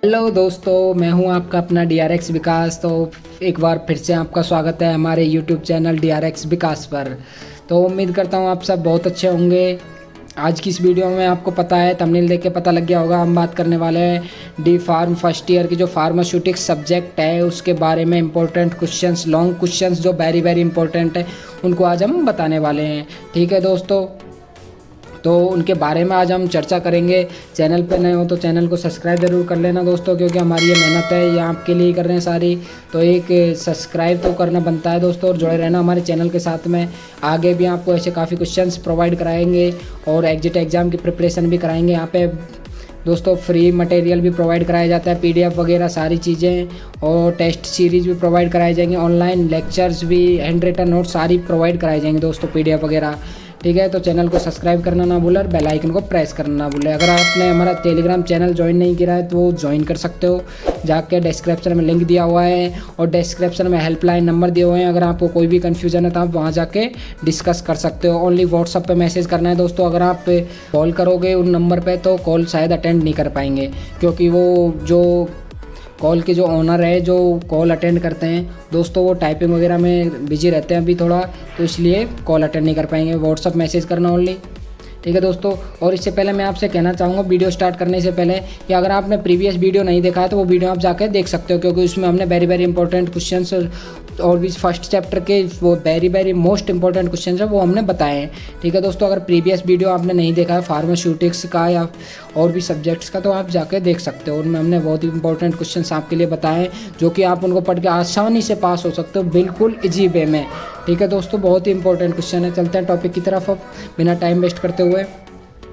Hello दोस्तों, मैं हूं आपका अपना DRX विकास। तो एक बार फिर से आपका स्वागत है हमारे यूट्यूब चैनल DRX विकास पर। तो उम्मीद करता हूं आप सब बहुत अच्छे होंगे। आज की इस वीडियो में आपको पता है, थंबनेल देख के पता लग गया होगा, हम बात करने वाले हैं डी फार्म फर्स्ट ईयर की जो फार्मास्यूटिक्स सब्जेक्ट है उसके बारे में। इंपॉर्टेंट क्वेश्चंस, लॉन्ग क्वेश्चंस जो वेरी वेरी इंपॉर्टेंट है, उनको आज हम बताने वाले हैं। ठीक है दोस्तों, तो उनके बारे में आज हम चर्चा करेंगे। चैनल पे नए हो तो चैनल को सब्सक्राइब ज़रूर कर लेना दोस्तों, क्योंकि हमारी ये मेहनत है, ये आपके लिए ही कर रहे हैं सारी। तो एक सब्सक्राइब तो करना बनता है दोस्तों, और जुड़े रहना हमारे चैनल के साथ में। आगे भी आपको ऐसे काफ़ी क्वेश्चंस प्रोवाइड कराएंगे और एग्जिट एग्ज़ाम की प्रिपरेशन भी कराएंगे। यहाँ पे दोस्तों फ्री मटेरियल भी प्रोवाइड कराया जाता है, PDF वगैरह सारी चीज़ें, और टेस्ट सीरीज़ भी प्रोवाइड कराए जाएंगे। ऑनलाइन लेक्चर्स भी, हैंड रिटन नोट सारी प्रोवाइड कराए जाएंगे दोस्तों, PDF वगैरह। ठीक है, तो चैनल को सब्सक्राइब करना ना भूलें और बेल आइकन को प्रेस करना ना भूलें। अगर आपने हमारा टेलीग्राम चैनल ज्वाइन नहीं किया है तो वो ज्वाइन कर सकते हो, जाके डिस्क्रिप्शन में लिंक दिया हुआ है, और डिस्क्रिप्शन में हेल्पलाइन नंबर दिए हुए हैं। अगर आपको कोई भी कन्फ्यूजन है तो आप वहाँ जाके डिस्कस कर सकते हो। ओनली व्हाट्सअप पे मैसेज करना है दोस्तों। अगर आप कॉल करोगे उन नंबर पे तो कॉल शायद अटेंड नहीं कर पाएंगे, क्योंकि वो जो कॉल के जो ऑनर है, जो कॉल अटेंड करते हैं दोस्तों, वो टाइपिंग वगैरह में बिजी रहते हैं अभी थोड़ा, तो इसलिए कॉल अटेंड नहीं कर पाएंगे। व्हाट्सअप मैसेज करना ओनली। ठीक है दोस्तों, और इससे पहले मैं आपसे कहना चाहूँगा वीडियो स्टार्ट करने से पहले कि अगर आपने प्रीवियस वीडियो नहीं देखा है तो वो वीडियो आप जाकर देख सकते हो, क्योंकि उसमें हमने वेरी वेरी इंपॉर्टेंट क्वेश्चंस और भी फर्स्ट चैप्टर के वो very very most important questions है वो हमने बताए हैं। ठीक है दोस्तों, अगर प्रीवियस वीडियो आपने नहीं देखा है फार्मास्यूटिक्स का या और भी सब्जेक्ट्स का, तो आप जाकर देख सकते हो। उनमें हमने बहुत ही इंपॉर्टेंट क्वेश्चंस आपके लिए बताए हैं, जो कि आप उनको पढ़ के आसानी से पास हो सकते हो, बिल्कुल ईजी वे में। ठीक है दोस्तों, बहुत ही इंपॉर्टेंट क्वेश्चन है। चलते हैं टॉपिक की तरफ अब बिना टाइम वेस्ट करते हुए।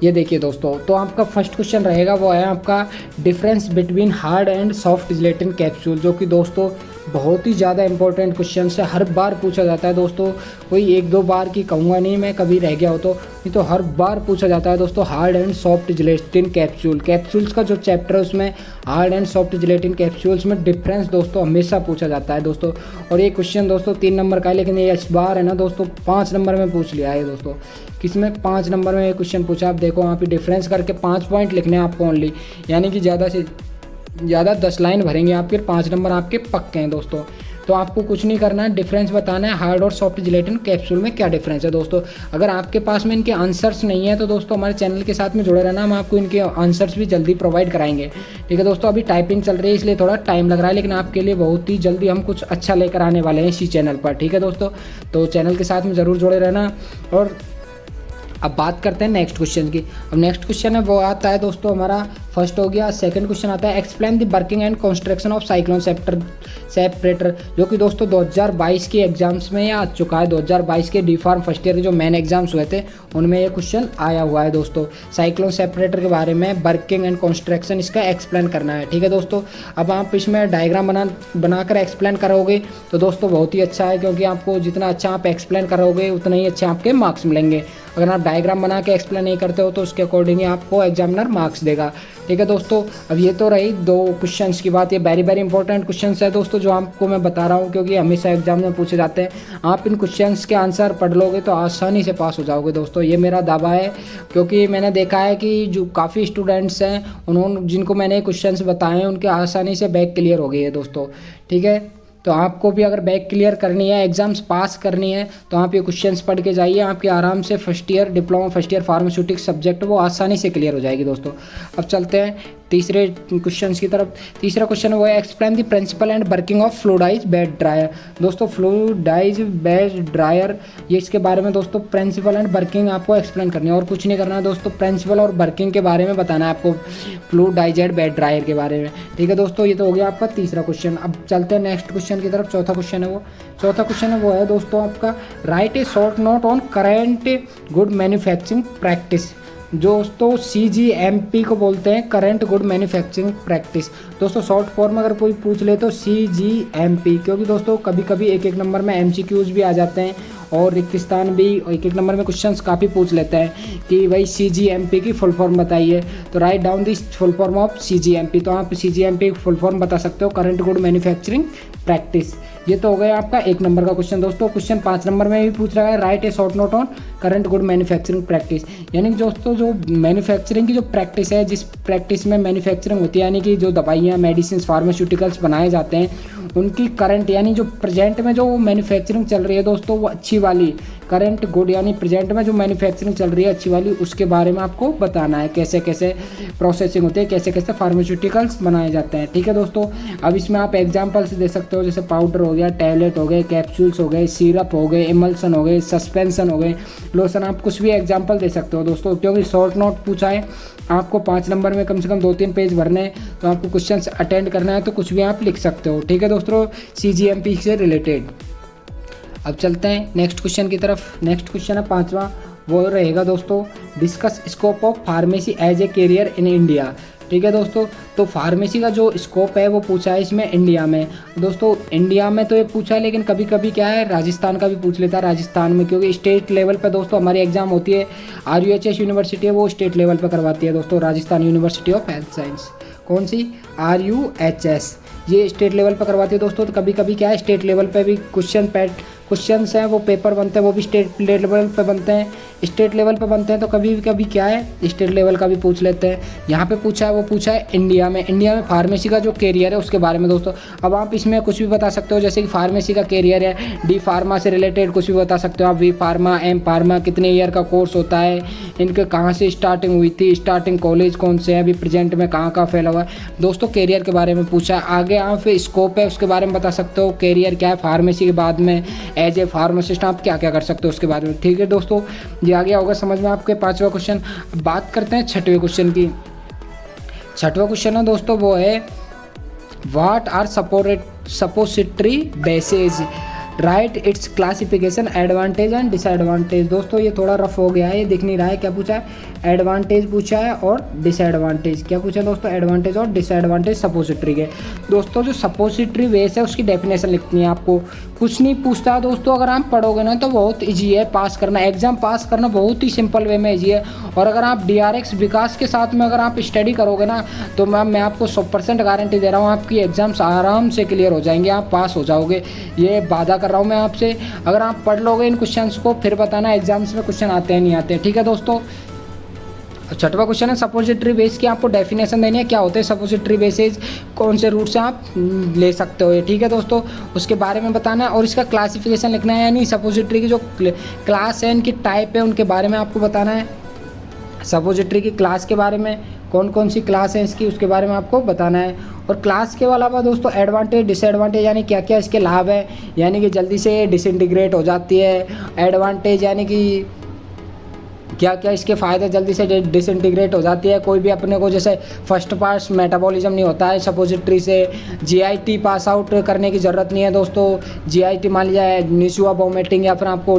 ये देखिए दोस्तों, तो आपका फर्स्ट क्वेश्चन रहेगा वो है आपका difference between hard and soft gelatin capsule, जो कि दोस्तों बहुत ही ज़्यादा इंपॉर्टेंट क्वेश्चन है। हर बार पूछा जाता है दोस्तों, कोई एक दो बार की कहूँगा नहीं मैं, कभी रह गया हो तो, नहीं तो हर बार पूछा जाता है दोस्तों। Hard and soft gelatin capsule, capsules का जो चैप्टर है उसमें hard and soft gelatin capsules में डिफरेंस दोस्तों हमेशा पूछा जाता है दोस्तों। और ये क्वेश्चन दोस्तों 3 नंबर का है, लेकिन ये इस बार है ना दोस्तों 5 नंबर में पूछ लिया है दोस्तों। किसमें? 5 नंबर में ये क्वेश्चन पूछा। आप देखो यहाँ पे डिफरेंस करके 5 पॉइंट लिखने हैं आपको ओनली, यानी कि ज़्यादा से ज़्यादा 10 लाइन भरेंगे आप, फिर 5 नंबर आपके पक्के हैं दोस्तों। तो आपको कुछ नहीं करना है, डिफरेंस बताना है हार्ड और सॉफ्ट जिलेटिन कैप्सूल में क्या डिफरेंस है दोस्तों। अगर आपके पास में इनके आंसर्स नहीं है तो दोस्तों हमारे चैनल के साथ में जुड़े रहना, हम आपको इनके आंसर्स भी जल्दी प्रोवाइड कराएंगे। ठीक है दोस्तों, अभी टाइपिंग चल रही है इसलिए थोड़ा टाइम लग रहा है, लेकिन आपके लिए बहुत ही जल्दी हम कुछ अच्छा लेकर आने वाले हैं इसी चैनल पर। ठीक है दोस्तों, तो चैनल के साथ में ज़रूर जुड़े रहना। और अब बात करते हैं नेक्स्ट क्वेश्चन की। अब नेक्स्ट क्वेश्चन है वो आता है दोस्तों हमारा, फर्स्ट हो गया। सेकंड क्वेश्चन आता है explain the working and construction of cyclone separator, जो कि दोस्तों 2022 के एग्जाम्स में आ चुका है। 2022 के डी फार्म फर्स्ट ईयर के जो मेन एग्जाम्स हुए थे उनमें ये क्वेश्चन आया हुआ है दोस्तों। साइक्लोन सेपरेटर के बारे में वर्किंग एंड कंस्ट्रक्शन इसका एक्सप्लेन करना है। ठीक है दोस्तों, अब आप इसमें डायग्राम बनाकर एक्सप्लेन करोगे तो दोस्तों बहुत ही अच्छा है, क्योंकि आपको जितना अच्छा आप एक्सप्लेन करोगे उतना ही अच्छे आपके मार्क्स मिलेंगे। अगर आप डायग्राम बना के एक्सप्लेन नहीं करते हो तो उसके अकॉर्डिंग ही आपको एग्जामिनर मार्क्स देगा। ठीक है दोस्तों, अब ये तो रही 2 क्वेश्चंस की बात। ये वेरी वेरी इंपॉर्टेंट क्वेश्चंस है दोस्तों जो आपको मैं बता रहा हूँ, क्योंकि हमेशा एग्जाम में पूछे जाते हैं। आप इन क्वेश्चंस के आंसर पढ़ लोगे तो आसानी से पास हो जाओगे दोस्तों, ये मेरा दावा है। क्योंकि मैंने देखा है कि जो काफ़ी स्टूडेंट्स हैं उन्होंने, जिनको मैंने क्वेश्चंस बताए हैं, उनके आसानी से बैक क्लियर हो गई है दोस्तों। ठीक है, तो आपको भी अगर बैक क्लियर करनी है, एग्जाम्स पास करनी है, तो आप ये क्वेश्चंस पढ़ के जाइए, आपके आराम से first year diploma, first year pharmaceutics subject वो आसानी से क्लियर हो जाएगी दोस्तों। अब चलते हैं तीसरे क्वेश्चंस की तरफ। तीसरा क्वेश्चन वो है explain the principle and working of fluidize bed dryer. दोस्तों फ्लूइडाइज बेड ड्रायर, ये इसके बारे में दोस्तों प्रिंसिपल एंड वर्किंग आपको एक्सप्लेन करनी है, और कुछ नहीं करना है दोस्तों। प्रिंसिपल और वर्किंग के बारे में बताना है आपको फ्लूइडाइज्ड बेड ड्रायर के बारे में। ठीक है दोस्तों, ये तो हो गया आपका तीसरा क्वेश्चन। अब चलते हैं नेक्स्ट क्वेश्चन की तरफ। चौथा क्वेश्चन है वो है दोस्तों आपका right A short note on current good manufacturing practice. दोस्तों CGMP को बोलते हैं, करंट गुड मैन्युफैक्चरिंग प्रैक्टिस। दोस्तों शॉर्ट फॉर्म अगर कोई पूछ ले तो CGMP, क्योंकि दोस्तों कभी कभी एक नंबर में MCQs भी आ जाते हैं और रिक्त स्थान भी एक एक नंबर में क्वेश्चंस काफ़ी पूछ लेते हैं कि भाई CGMP की फुल फॉर्म बताइए। तो write down this full form of CGMP। तो आप CGMP की फुल फॉर्म बता सकते हो, करंट गुड मैन्युफैक्चरिंग प्रैक्टिस। ये तो हो गया आपका 1 नंबर का क्वेश्चन। दोस्तों क्वेश्चन 5 नंबर में भी पूछ रहा है, right A short note on current good manufacturing practice. यानी दोस्तों जो मैन्युफैक्चरिंग की जो प्रैक्टिस है, जिस प्रैक्टिस में मैन्युफैक्चरिंग होती है, यानी कि जो दवाइयाँ, मेडिसिन, फार्मास्यूटिकल्स बनाए जाते हैं, उनकी करंट यानी जो प्रेजेंट में जो मैन्युफैक्चरिंग चल रही है दोस्तों, वो अच्छी वाली करंट गुड यानी प्रेजेंट में जो मैन्युफैक्चरिंग चल रही है अच्छी वाली, उसके बारे में आपको बताना है, कैसे कैसे प्रोसेसिंग होती है, कैसे कैसे फार्मास्यूटिकल्स बनाए जाते हैं। ठीक है दोस्तों, अब इसमें आप एग्जांपल्स दे सकते हो, जैसे पाउडर हो गया, टैबलेट हो गए, कैप्सूल्स हो गए, सिरप हो गए, इमल्सन हो गए, सस्पेंशन हो गए, लोशन, आप कुछ भी एग्जाम्पल दे सकते हो दोस्तों। क्योंकि शॉर्ट नोट पूछा है, आपको 5 नंबर में कम से कम 2-3 पेज भरने हैं, तो आपको क्वेश्चंस अटेंड करना है, तो कुछ भी आप लिख सकते हो। ठीक है दोस्तों, CGMP से रिलेटेड। अब चलते हैं नेक्स्ट क्वेश्चन की तरफ। नेक्स्ट क्वेश्चन है 5वां, वो रहेगा दोस्तों, discuss scope of pharmacy as a career in India. ठीक है दोस्तों, तो फार्मेसी का जो स्कोप है वो पूछा है इसमें इंडिया में। दोस्तों इंडिया में तो ये पूछा है, लेकिन कभी कभी क्या है राजस्थान का भी पूछ लेता है, राजस्थान में, क्योंकि स्टेट लेवल पे दोस्तों हमारी एग्जाम होती है। RUHS यूनिवर्सिटी है, वो स्टेट लेवल पे करवाती है दोस्तों, Rajasthan university of health science. कौन सी? RUHS, ये स्टेट लेवल पर करवाती है दोस्तों। तो कभी कभी क्या है स्टेट लेवल पे भी क्वेश्चंस हैं, वो पेपर बनते हैं, वो भी स्टेट लेवल पे बनते हैं, स्टेट लेवल पे बनते हैं। तो कभी कभी क्या है स्टेट लेवल का भी पूछ लेते हैं। यहाँ पे पूछा है, वो पूछा है इंडिया में फार्मेसी का जो कैरियर है उसके बारे में दोस्तों। अब आप इसमें कुछ भी बता सकते हो, जैसे कि फार्मेसी का कैरियर है, D फार्मा से रिलेटेड कुछ भी बता सकते हो आप, V फार्मा, M फार्मा, कितने ईयर का कोर्स होता है, इनके कहाँ से स्टार्टिंग हुई थी, स्टार्टिंग कॉलेज कौन से हैं, अभी प्रेजेंट में कहाँ कहाँ फैला हुआ है दोस्तों। कैरियर के बारे में पूछा है। आगे आप स्कोप है उसके बारे में बता सकते हो, कैरियर क्या है फार्मेसी के बाद में, एज ए फार्मासिस्ट आप क्या क्या कर सकते हो उसके बारे में। ठीक है दोस्तों, ये आ गया होगा समझ में आपके 5वां क्वेश्चन। बात करते हैं 6वें क्वेश्चन की। 6वां क्वेश्चन है दोस्तों, वो है what are suppository bases, right its classification, advantage and disadvantage. दोस्तों ये थोड़ा रफ हो गया है, ये दिख नहीं रहा है। क्या पूछा है? एडवांटेज पूछा है और डिसएडवांटेज। क्या पूछा है दोस्तों? एडवांटेज और डिसएडवांटेज सपोजिटरी के। दोस्तों जो सपोजिटरी बेस है उसकी डेफिनेशन लिखनी है आपको, कुछ नहीं पूछता दोस्तों। अगर आप पढ़ोगे ना तो बहुत ईजी है पास करना, एग्जाम पास करना बहुत ही सिंपल वे में ईजी है। और अगर आप DRX विकास के साथ में अगर आप स्टडी करोगे ना तो मैम मैं आपको 100% गारंटी दे रहा हूँ, आपकी एग्जाम्स आराम से क्लियर हो जाएंगे, आप पास हो जाओगे। ये वादा कर रहा हूँ मैं आपसे। अगर आप पढ़ लोगे इन क्वेश्चंस को फिर बताना एग्जाम्स में क्वेश्चन आते हैं नहीं आते। ठीक है दोस्तों, 6वां क्वेश्चन है सपोजिटरी बेस की, आपको डेफिनेशन देनी है क्या होते हैं सपोजिटरी बेसेज, कौन से रूट से आप ले सकते हो ये। ठीक है दोस्तों, उसके बारे में बताना है और इसका क्लासिफिकेशन लिखना है, यानी सपोजिटरी की जो क्लास है, इनकी टाइप है, उनके बारे में आपको बताना है। सपोजिटरी की क्लास के बारे में, कौन कौन सी क्लास है इसकी, उसके बारे में आपको बताना है। और क्लास के अलावा दोस्तों एडवांटेज डिसएडवांटेज यानी क्या क्या इसके लाभ है, यानी कि जल्दी से डिसइंटीग्रेट हो जाती है। एडवांटेज यानी कि क्या क्या इसके फ़ायदे, जल्दी से डिसइंटीग्रेट हो जाती है। कोई भी अपने को जैसे फर्स्ट पास मेटाबॉलिज्म नहीं होता है सपोजिटरी से। GIT पास आउट करने की ज़रूरत नहीं है दोस्तों। GIT मान लिया निशुआ वॉमिटिंग या फिर आपको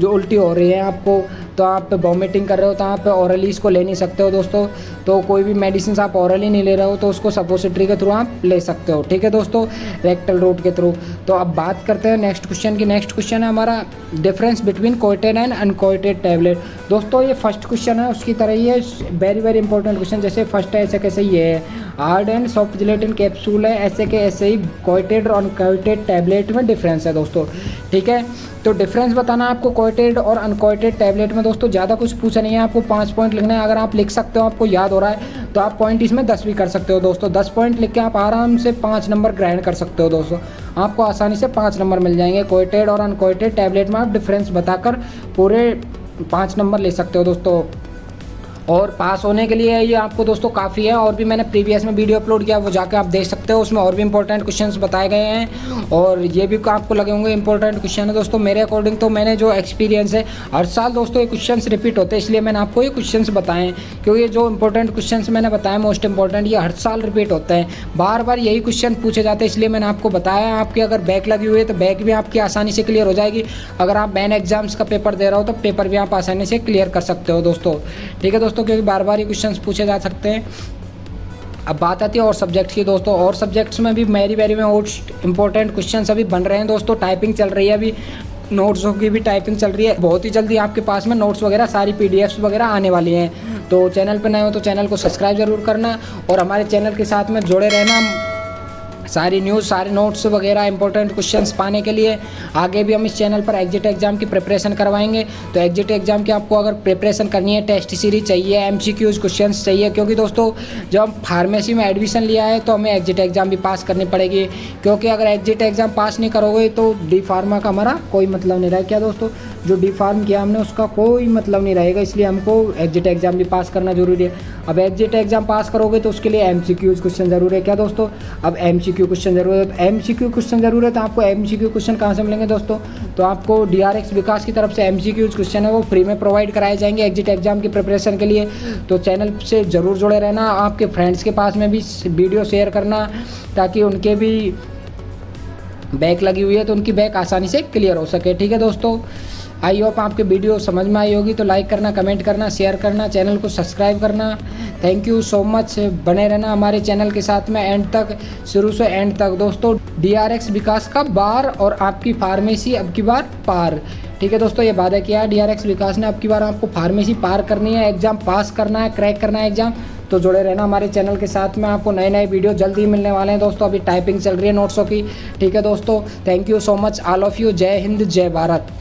उल्टी हो रही है आपको, तो आप वॉमिटिंग कर रहे हो तो आप ऑरली इसको ले नहीं सकते हो दोस्तों। तो कोई भी मेडिसिन आप ऑरली नहीं ले रहे हो तो उसको सपोजिटरी के थ्रू आप ले सकते हो। ठीक है दोस्तों, रेक्टल रूट के थ्रू। तो अब बात करते हैं नेक्स्ट क्वेश्चन की। नेक्स्ट क्वेश्चन है हमारा difference between coated and uncoated tablet. दोस्तों ये फर्स्ट क्वेश्चन है उसकी तरह ही है, वेरी वेरी इंपॉर्टेंट क्वेश्चन। जैसे फर्स्ट है ऐसे कैसे ये है, hard and soft gelatin capsule है, ऐसे के ऐसे ही कोटेड और अनकोटेड टैबलेट में डिफरेंस है दोस्तों। ठीक है, तो डिफरेंस बताना है आपको कोटेड और अनकोटेड टैबलेट में दोस्तों। ज़्यादा कुछ पूछा नहीं है, आपको 5 पॉइंट लिखना है। अगर आप लिख सकते हो, आपको याद हो रहा है तो आप पॉइंट इसमें 10 भी कर सकते हो दोस्तों। 10 पॉइंट लिख के आप आराम से 5 नंबर ग्रहण कर सकते हो दोस्तों, आपको आसानी से 5 नंबर मिल जाएंगे। कोटेड और अनकोटेड टैबलेट में आप डिफरेंस बताकर पूरे 5 नंबर ले सकते हो दोस्तों। और पास होने के लिए ये आपको दोस्तों काफ़ी है। और भी मैंने प्रीवियस में वीडियो अपलोड किया, वो जाकर आप देख सकते हो, उसमें और भी इंपॉर्टेंट क्वेश्चंस बताए गए हैं और ये भी आपको लगे होंगे इंपॉर्टेंट क्वेश्चन है दोस्तों। मेरे अकॉर्डिंग तो मैंने जो एक्सपीरियंस है, हर साल दोस्तों ये क्वेश्चंस रिपीट होते हैं, इसलिए मैंने आपको ये क्वेश्चंस बताए हैं। क्योंकि जो इंपॉर्टेंट क्वेश्चंस मैंने बताए मोस्ट इंपॉर्टेंट, ये हर साल रिपीट होते हैं, बार बार यही क्वेश्चन पूछे जाते हैं, इसलिए मैंने आपको बताया। आपकी अगर बैक लगी हुई है तो बैक भी आपकी आसानी से क्लियर हो जाएगी। अगर आप बैन एग्जाम्स का पेपर दे रहे हो तो पेपर भी आप आसानी से क्लियर कर सकते हो दोस्तों। ठीक है दोस्तों, क्योंकि बार बार क्वेश्चंस पूछे जा सकते हैं। अब बात आती है और सब्जेक्ट्स की दोस्तों। और सब्जेक्ट्स में भी very very most important questions अभी बन रहे हैं दोस्तों, टाइपिंग चल रही है अभी। नोट्सों की भी टाइपिंग चल रही है। बहुत ही जल्दी आपके पास में नोट्स वगैरह सारी पीडीएफ्स वगैरह आने वाली हैं। तो चैनल पर नए हो तो चैनल को सब्सक्राइब ज़रूर करना और हमारे चैनल के साथ में जुड़े रहना। सारी न्यूज़, सारे नोट्स वगैरह इंपॉर्टेंट क्वेश्चंस पाने के लिए आगे भी हम इस चैनल पर एग्जिट एग्जाम की प्रिपरेशन करवाएंगे। तो एग्जिट एग्जाम की आपको अगर प्रिपरेशन करनी है, टेस्ट सीरीज चाहिए, एमसीक्यूज क्वेश्चंस चाहिए, क्योंकि दोस्तों जब हम फार्मेसी में एडमिशन लिया है तो हमें एग्जिट एग्जाम भी पास करनी पड़ेगी, क्योंकि अगर एग्जिट एग्जाम पास नहीं करोगे तो डी फार्मा का हमारा कोई मतलब नहीं रहेगा। क्या दोस्तों, जो डी फार्म किया हमने उसका कोई मतलब नहीं रहेगा, इसलिए हमको एग्जिट एग्जाम भी पास करना जरूरी है। अब एग्जिट एग्जाम पास करोगे तो उसके लिए एमसीक्यूज क्वेश्चन जरूरी है। क्या दोस्तों, अब एमसीक्यू क्वेश्चन जरूर है, तो एमसीक्यू क्वेश्चन जरूर है। तो आपको एमसीक्यू क्वेश्चन कहाँ से मिलेंगे दोस्तों? तो आपको डीआरएक्स विकास की तरफ से एमसीक्यूज क्वेश्चन है वो फ्री में प्रोवाइड कराए जाएंगे एग्जिट एग्जाम की प्रिपरेशन के लिए। तो चैनल से ज़रूर जुड़े रहना, आपके फ्रेंड्स के पास में भी वीडियो शेयर करना ताकि उनके भी बैक लगी हुई है तो उनकी बैक आसानी से क्लियर हो सके। ठीक है दोस्तों, आई होप आपके वीडियो समझ में आई होगी। तो लाइक करना, कमेंट करना, शेयर करना, चैनल को सब्सक्राइब करना। थैंक यू सो मच, बने रहना हमारे चैनल के साथ में एंड तक, शुरू से एंड तक। दोस्तों डीआरएक्स विकास का बार और आपकी फार्मेसी अब की बार पार। ठीक है दोस्तों, ये वादा किया है डीआरएक्स विकास ने, अब की बार आपको फार्मेसी पार करनी है, एग्जाम पास करना है, क्रैक करना है एग्जाम। तो जुड़े रहना हमारे चैनल के साथ में, आपको नए नए वीडियो जल्द ही मिलने वाले हैं दोस्तों। अभी टाइपिंग चल रही है नोट्सों की। ठीक है दोस्तों, thank you so much all of you. जय हिंद, जय भारत।